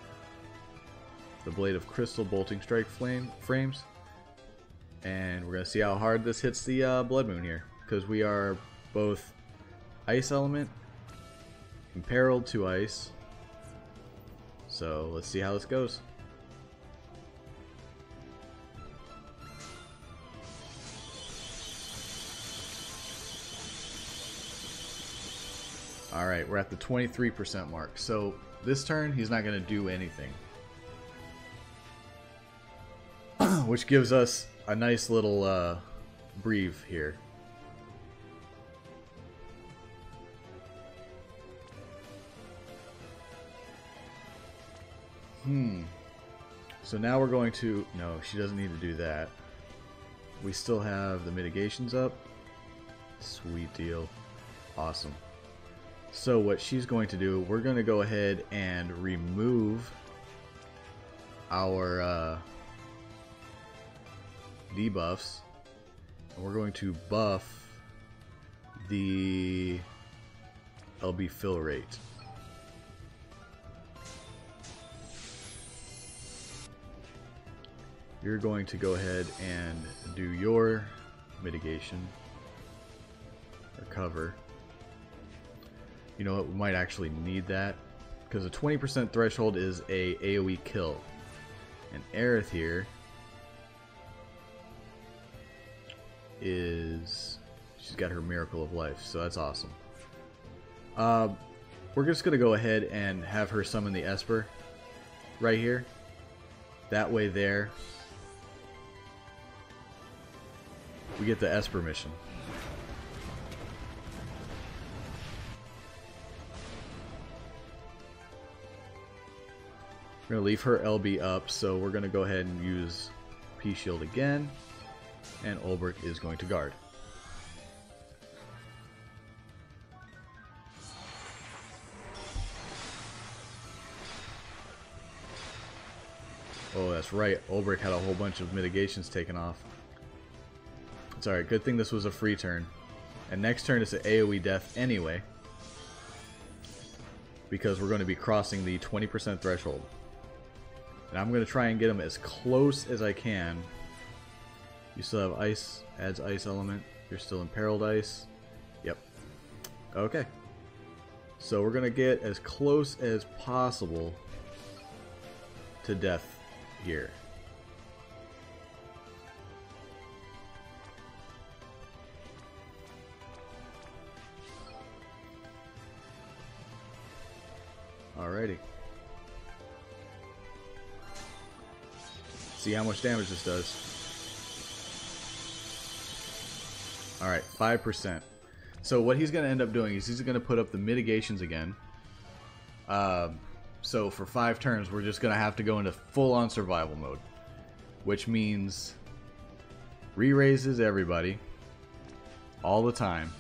[SPEAKER 1] The Blade of Crystal, Bolting Strike frames. And we're going to see how hard this hits the Blood Moon here. Because we are both Ice Element, Imperiled to Ice. So let's see how this goes. Alright, we're at the 23% mark. So this turn, he's not going to do anything. Which gives us a nice little breathe here. So now we're going to... No, she doesn't need to do that. We still have the mitigations up. Sweet deal. Awesome. So what she's going to do, we're going to go ahead and remove our debuffs. And we're going to buff the LB fill rate. You're going to go ahead and do your mitigation or cover. You know what, we might actually need that because a 20% threshold is a AoE kill. And Aerith here is... she's got her Miracle of Life, so that's awesome. We're just going to go ahead and have her summon the Esper right here. That way there we get the Esper mission. We're going to leave her LB up, so we're going to go ahead and use P-Shield again, and Ulbrich is going to guard. Oh, that's right, Ulbrich had a whole bunch of mitigations taken off. It's alright, good thing this was a free turn. And next turn is an AoE death anyway, because we're going to be crossing the 20% threshold. And I'm going to try and get him as close as I can. You still have ice, adds ice element. You're still imperiled ice. Yep. Okay. So we're going to get as close as possible to death here. Alrighty. See how much damage this does. Alright, 5%. So what he's going to end up doing is he's going to put up the mitigations again. So for 5 turns, we're just going to have to go into full-on survival mode. which means re-raises everybody all the time.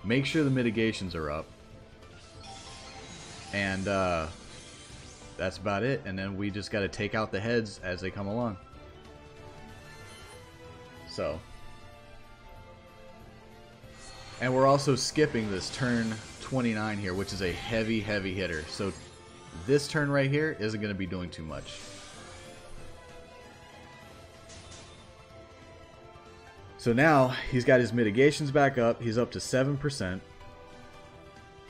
[SPEAKER 1] Make sure the mitigations are up. And that's about it. And then we just got to take out the heads as they come along. So. And we're also skipping this turn 29 here, which is a heavy, heavy hitter. So this turn right here isn't going to be doing too much. So now he's got his mitigations back up. He's up to 7%.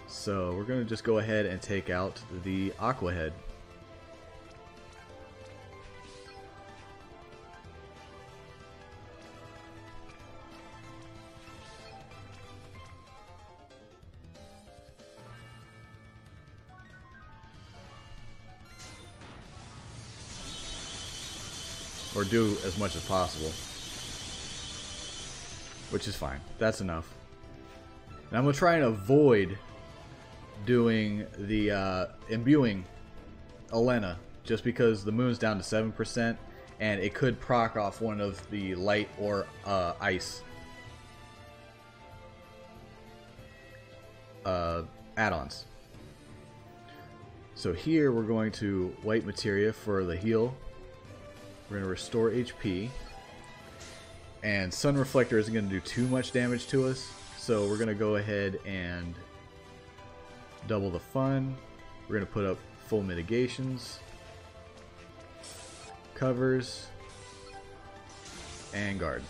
[SPEAKER 1] So we're going to just go ahead and take out the Aqua Head. Or do as much as possible. Which is fine. That's enough. And I'm going to try and avoid doing the imbuing Elena, just because the moon's down to 7% and it could proc off one of the light or ice add-ons. So here we're going to white materia for the heal. We're going to restore HP. And Sun Reflector isn't going to do too much damage to us. So we're going to go ahead and double the fun. We're going to put up full mitigations, covers, and guard.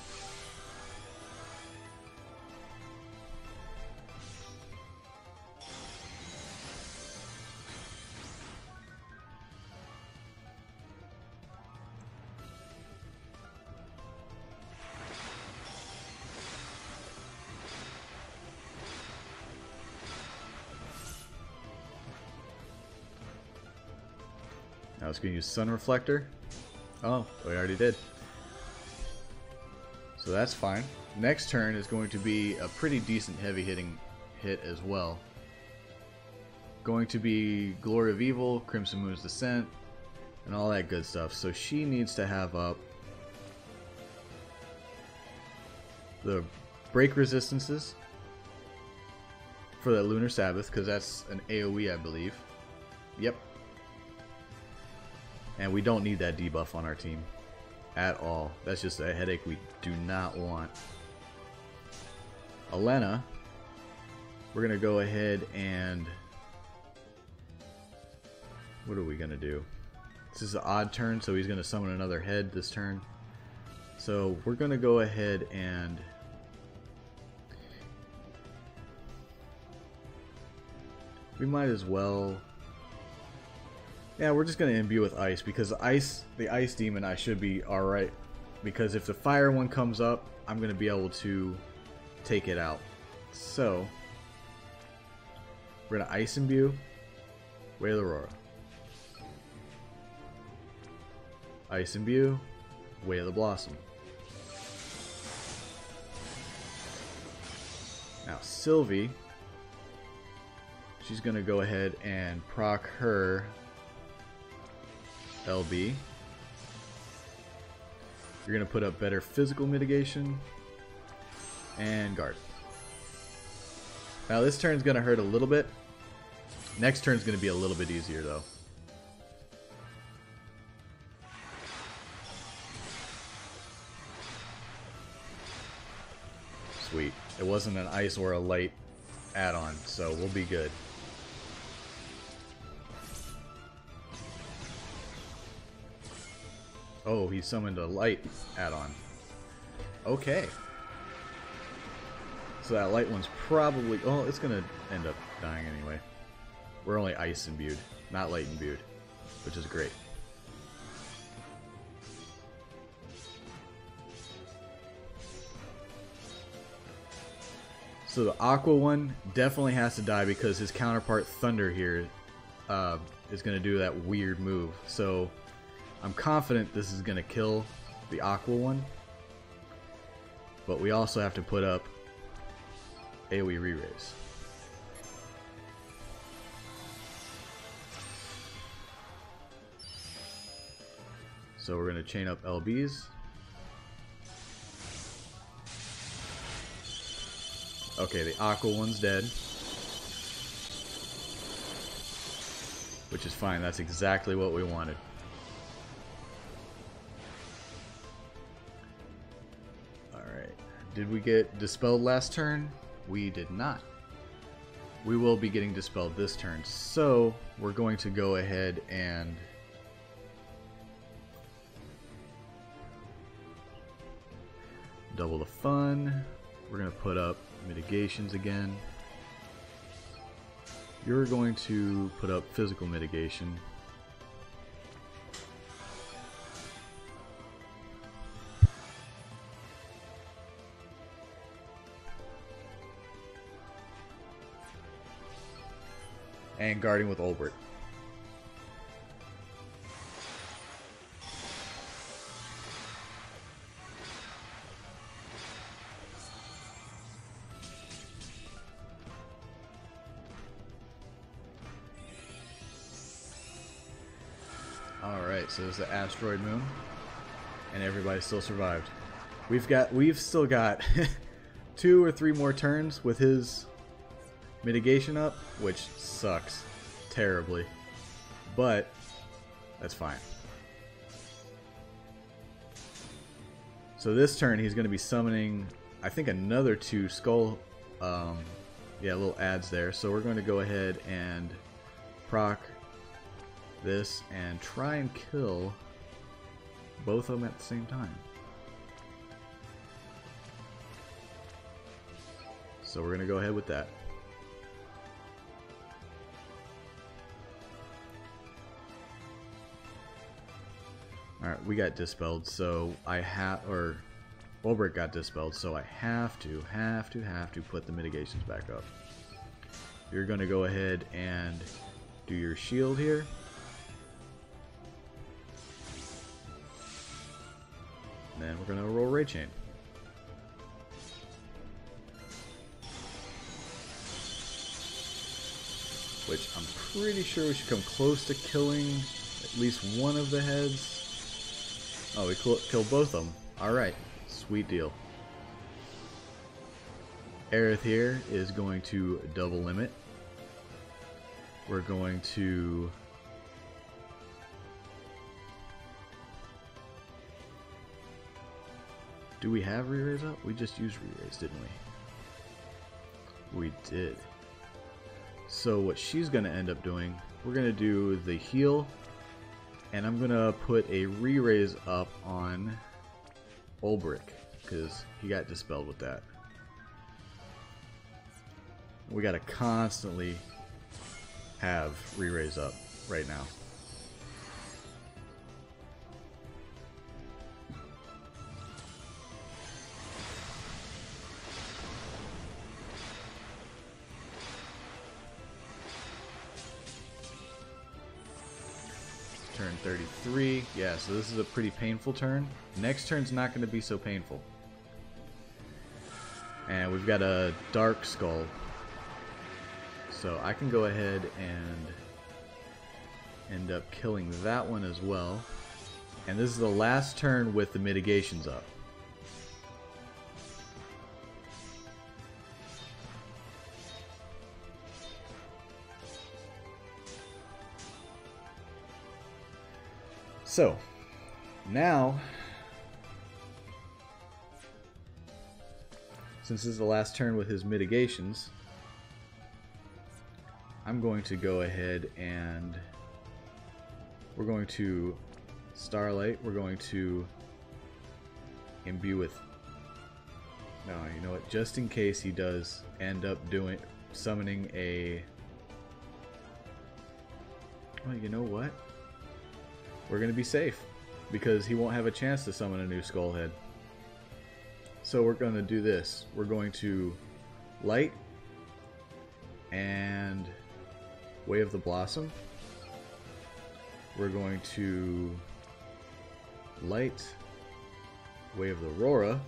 [SPEAKER 1] I was going to use Sun Reflector. Oh, we already did. So that's fine. Next turn is going to be a pretty decent heavy hitting hit as well. Going to be Glory of Evil, Crimson Moon's Descent, and all that good stuff. So she needs to have up the break resistances for that Lunar Sabbath, because that's an AoE, I believe. Yep. And we don't need that debuff on our team at all. That's just a headache we do not want. Elena, we're going to go ahead and... what are we going to do? This is an odd turn, so he's going to summon another head this turn. So we're going to go ahead and... we might as well... yeah, we're just going to imbue with ice, because the ice demon I should be alright. Because if the fire one comes up, I'm going to be able to take it out. So, we're going to ice imbue, Wail Aurora. Ice imbue, Wail of Blossom. Now Sylvie, she's going to go ahead and proc her LB. You're going to put up better physical mitigation and guard. Now this turn's going to hurt a little bit. Next turn's going to be a little bit easier though. Sweet. It wasn't an ice or a light add-on, so we'll be good. Oh, he summoned a light add-on. Okay. So that light one's probably... oh, it's going to end up dying anyway. We're only ice imbued, not light imbued, which is great. So the Aqua one definitely has to die because his counterpart Thunder here is going to do that weird move. So I'm confident this is going to kill the Aqua one. But we also have to put up AoE re-raise. So we're going to chain up LBs. Okay, the Aqua one's dead. Which is fine, that's exactly what we wanted. Alright, did we get dispelled last turn? We did not. We will be getting dispelled this turn, so we're going to go ahead and double the fun. We're going to put up mitigations again. You're going to put up physical mitigation. And guarding with Olbert. Alright, so there's the asteroid moon. And everybody still survived. We've still got 2 or 3 more turns with his mitigation up, which sucks terribly. But that's fine. So this turn he's going to be summoning, I think, another 2 skull, little adds there. So we're going to go ahead and proc this and try and kill both of them at the same time. So we're going to go ahead with that. Alright, we got dispelled, so I have, or Olbert got dispelled, so I have to put the mitigations back up. You're going to go ahead and do your shield here. And then we're going to roll Ray Chain. Which I'm pretty sure we should come close to killing at least one of the heads. Oh, we killed both of them. Alright, sweet deal. Aerith here is going to double limit. We're going to do we have re-raise up? We just used re-raise, didn't we? We did. So what she's going to end up doing, we're going to do the heal, and I'm going to put a re-raise up on Olbert, because he got dispelled with that. We got to constantly have re-raise up right now. Turn 33. Yeah, so this is a pretty painful turn. Next turn's not going to be so painful. And we've got a Dark Skull. So I can go ahead and end up killing that one as well. And this is the last turn with the mitigations up. So, now, since this is the last turn with his mitigations, I'm going to go ahead and we're going to Starlight, we're going to imbue with, no, you know what, just in case he does end up summoning a, well, you know what? We're going to be safe because he won't have a chance to summon a new skull head. So we're going to do this. We're going to light and Way of the Blossom. We're going to light Way of the Aurora.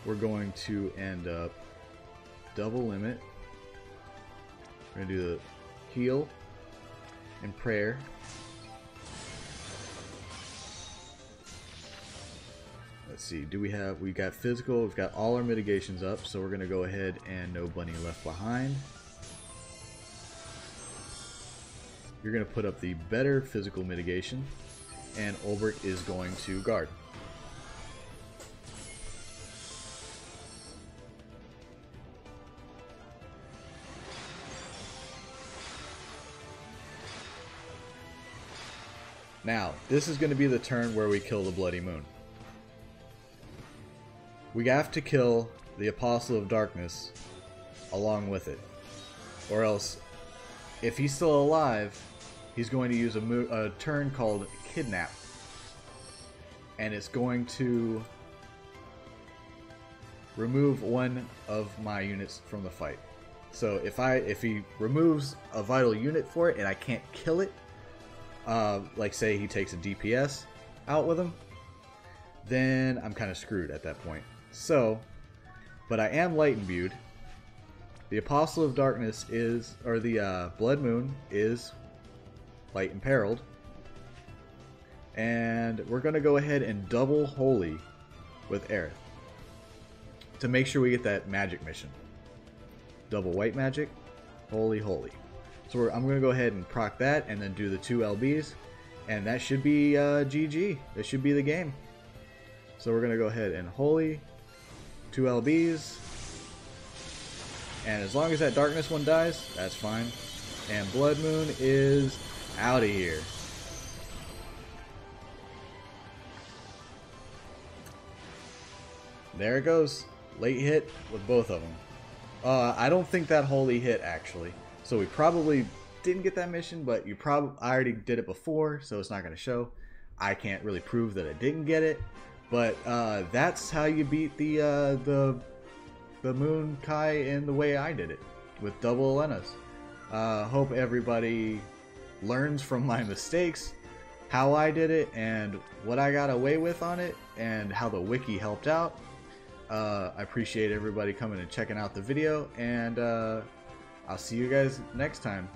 [SPEAKER 1] We're going to end up double limit. We're going to do the heal in prayer. Let's see, we got physical, we've got all our mitigations up, so we're going to go ahead and no bunny left behind. You're going to put up the better physical mitigation, and Ulbrich is going to guard. Now, this is going to be the turn where we kill the Bloody Moon. We have to kill the Apostle of Darkness along with it. Or else, if he's still alive, he's going to use a turn called Kidnap. And it's going to remove one of my units from the fight. So if he removes a vital unit for it and I can't kill it, like say he takes a DPS out with him, then I'm kind of screwed at that point. So, but I am light imbued. The Apostle of Darkness is, or the Blood Moon is light imperiled. And we're going to go ahead and double Holy with Aerith to make sure we get that magic mission. Double white magic, Holy, Holy. So I'm going to go ahead and proc that and then do the 2 LBs. And that should be GG. This should be the game. So we're going to go ahead and Holy, 2 LBs. And as long as that Darkness one dies, that's fine. And Blood Moon is out of here. There it goes. Late hit with both of them. I don't think that Holy hit actually. So we probably didn't get that mission, but I already did it before, so it's not going to show. I can't really prove that I didn't get it, but that's how you beat the Moon Kai in the way I did it, with double Elenas. Hope everybody learns from my mistakes, how I did it, and what I got away with on it, and how the wiki helped out. I appreciate everybody coming and checking out the video, and I'll see you guys next time.